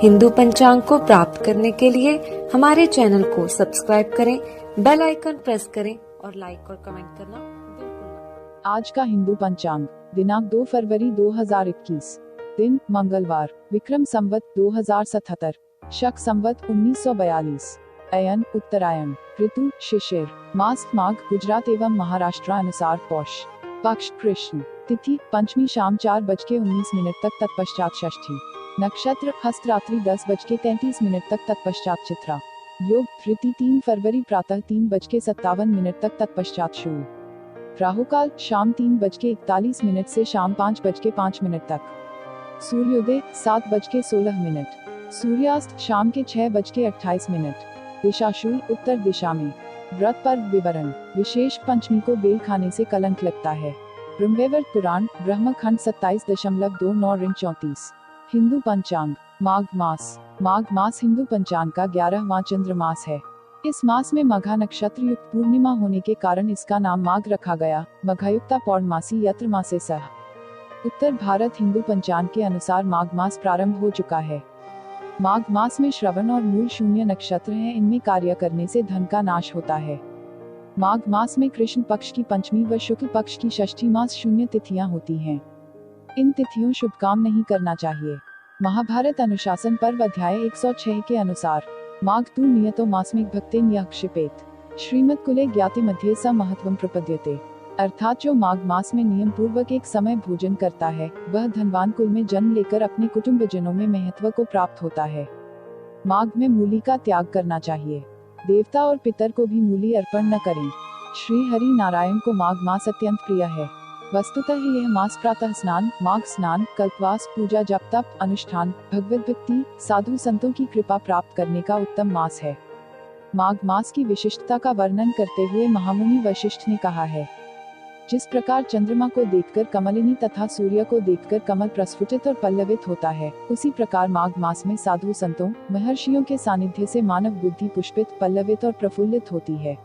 हिंदू पंचांग को प्राप्त करने के लिए हमारे चैनल को सब्सक्राइब करें, बेल आइकन प्रेस करें और लाइक और कमेंट करना बिल्कुल ना। आज का हिंदू पंचांग दिनांक 2 फरवरी 2021, दिन मंगलवार, विक्रम संवत 2077, शक संवत 1942, अयन उत्तरायण, ऋतु शिशिर, मास माघ गुजरात एवं महाराष्ट्र अनुसार पौष, पक्ष कृष्ण, तिथि पंचमी शाम 4:19 तक तत्पश्चात षष्ठी, नक्षत्र हस्तरात्रि 10:33 तक तत्पश्चात चित्रा, योग धृति 3 फरवरी प्रातः 3:57 तक तत्पश्चात शूल, राहुकाल शाम 3:41 से शाम 5:05 तक, सूर्योदय 7:16, सूर्यास्त शाम के 6:28, दिशाशूल उत्तर दिशा में। व्रत पर्व विवरण, विशेष पंचमी को बेल खाने से कलंक लगता है। ब्रह्मवैवर्त पुराण ब्रह्मखंड 27.9-34। हिंदू पंचांग माघ मास हिंदू पंचांग का 11वां चंद्र मास है। इस मास में मघा नक्षत्र युक्त पूर्णिमा होने के कारण इसका नाम माघ रखा गया। मघायुक्ता पौर्णमासी यत्र मासे सह। उत्तर भारत हिंदू पंचांग के अनुसार माघ मास प्रारंभ हो चुका है। माघ मास में श्रवण और मूल शून्य नक्षत्र हैं। इनमें कार्य करने से धन का नाश होता है। माघ मास में कृष्ण पक्ष की पंचमी व शुक्ल पक्ष की षष्ठी मास शून्य तिथियां होती हैं। इन तिथियों शुभ काम नहीं करना चाहिए। महाभारत अनुशासन पर्व अध्याय 106 के अनुसार माघ तु नियतो मास्मिक भक्ते न्यक्षिपेत श्रीमत्कुले ज्ञाति मध्ये स महत्वम प्रपद्यते। अर्थात जो माघ मास में नियम पूर्वक एक समय भोजन करता है वह धनवान कुल में जन्म लेकर अपने कुटुंबजनों में महत्व को प्राप्त होता है। माघ में मूली का त्याग करना चाहिए। देवता और पितर को भी मूली अर्पण न करें। श्री हरि नारायण को माघ मास अत्यंत प्रिय है। वस्तुतः यह मास प्रातः स्नान, माघ स्नान, कल्पवास, पूजा, जप तप, अनुष्ठान, भगवत भक्ति, साधु संतों की कृपा प्राप्त करने का उत्तम मास है। माघ मास की विशिष्टता का वर्णन करते हुए महामुनि वशिष्ठ ने कहा है, जिस प्रकार चंद्रमा को देखकर कमलिनी तथा सूर्य को देखकर कमल प्रस्फुटित और पल्लवित होता है, उसी प्रकार माघ मास में साधु संतों, महर्षियों के सानिध्य से मानव बुद्धि पुष्पित, पल्लवित और प्रफुल्लित होती है।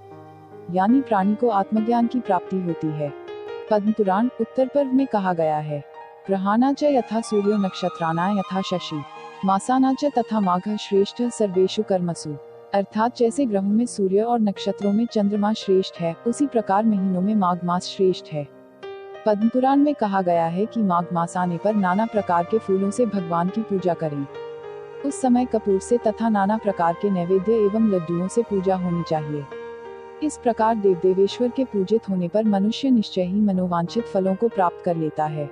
यानी प्राणी को आत्मज्ञान की प्राप्ति होती है। पद्म पुराण उत्तर पर्व में कहा गया है, ग्रहाणा च यथा सूर्यो नक्षत्राणा यथा शशि मासाना च तथा माघ श्रेष्ठ सर्वेषु कर्मसु। अर्थात जैसे ग्रहों में सूर्य और नक्षत्रों में चंद्रमा श्रेष्ठ है, उसी प्रकार महीनों में माघ मास श्रेष्ठ है। पद्म पुराण में कहा गया है कि माघ मास आने पर नाना प्रकार के फूलों से भगवान की पूजा करें। उस समय कपूर से तथा नाना प्रकार के नैवेद्य एवं लड्डुओं से पूजा होनी चाहिए। इस प्रकार देव देवेश्वर के पूजित होने पर मनुष्य निश्चय ही मनोवांछित फलों को प्राप्त कर लेता है।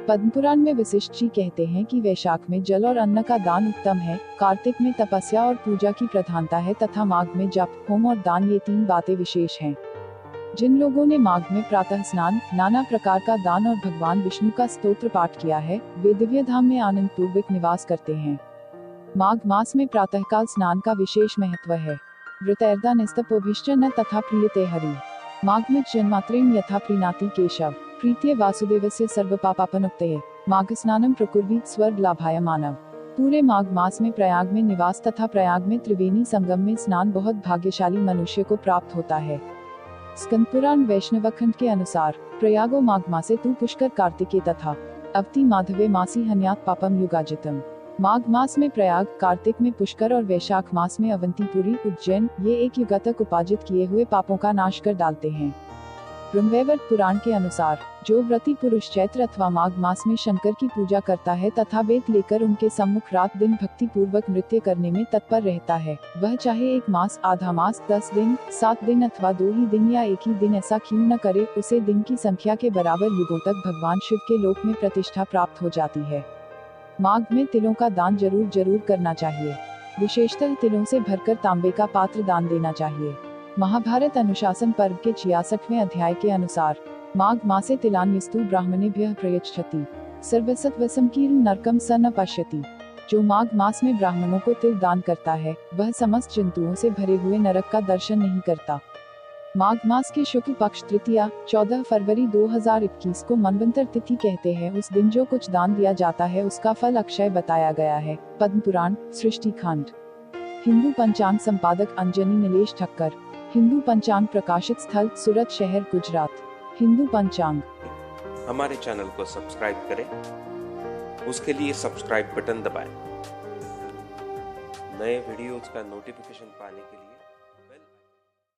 पद्म पुराण में वशिष्ठ जी कहते हैं कि वैशाख में जल और अन्न का दान उत्तम है, कार्तिक में तपस्या और पूजा की प्रधानता है तथा माघ में जप, होम और दान, ये 3 बातें विशेष हैं। जिन लोगों ने माघ में प्रातः स्नान, नाना प्रकार का दान और भगवान विष्णु का स्तोत्र पाठ किया है, वे दिव्य धाम में आनंद पूर्वक निवास करते हैं। माघ मास में प्रातःकाल स्नान का विशेष महत्व है। व्रतैर्दा निस्तपोभिश्च न तथा प्रीयते हरि। माघ में जन्मात्रेण यथा प्रीणाति केशव प्रीत्य वासुदेवस्य सर्व पापापनुक्तये माघ स्नानम प्रकुर्वीत स्वर्ग लाभाय मानव। पूरे माघ मास में प्रयाग में निवास तथा प्रयाग में त्रिवेणी संगम में स्नान बहुत भाग्यशाली मनुष्य को प्राप्त होता है। स्कंद पुराण वैष्णवखंड के अनुसार प्रयागो माघ मासे तु पुष्कर कार्तिके तथा अवति माधवे मासी हन्यात पापम युगाजितम। माघ मास में प्रयाग, कार्तिक में पुष्कर और वैशाख मास में अवंतीपुरी, उज्जैन, ये एक युग तक उपार्जित किए हुए पापों का नाश कर डालते हैं। ब्रह्मवैवर्त पुराण के अनुसार जो व्रती पुरुष चैत्र अथवा माघ मास में शंकर की पूजा करता है तथा वेद लेकर उनके सम्मुख रात दिन भक्ति पूर्वक नृत्य करने में तत्पर रहता है, वह चाहे 1 मास, आधा मास, 10 दिन, 7 दिन अथवा 2 ही दिन या 1 ही दिन ऐसा क्यों न करे, उसे दिन की संख्या के बराबर युगों तक भगवान शिव के लोक में प्रतिष्ठा प्राप्त हो जाती है। माघ में तिलों का दान जरूर करना चाहिए। विशेषतः तिलों से भरकर तांबे का पात्र दान देना चाहिए। महाभारत अनुशासन पर्व के 66वें अध्याय के अनुसार माघ मासे तिलान्यस्तु ब्राह्मणेभ्यः प्रयच्छति सर्वसत्वसंकीर्ण नरकम स न पश्यति। जो माघ मास में ब्राह्मणों को तिल दान करता है वह समस्त जंतुओं से भरे हुए नरक का दर्शन नहीं करता। माघ मास के शुक्ल पक्ष तृतीया 14 फरवरी 2021 को मनवंतर तिथि कहते हैं। उस दिन जो कुछ दान दिया जाता है उसका फल अक्षय बताया गया है। पद्म पुराण सृष्टि खंड। हिंदू पंचांग संपादक अंजनी नीलेश ठक्कर। हिंदू पंचांग प्रकाशित स्थल सूरत शहर गुजरात। हिंदू पंचांग। हमारे चैनल को सब्सक्राइब करें, उसके लिए सब्सक्राइब बटन दबाएं। नए वीडियोज का नोटिफिकेशन पाने के लिए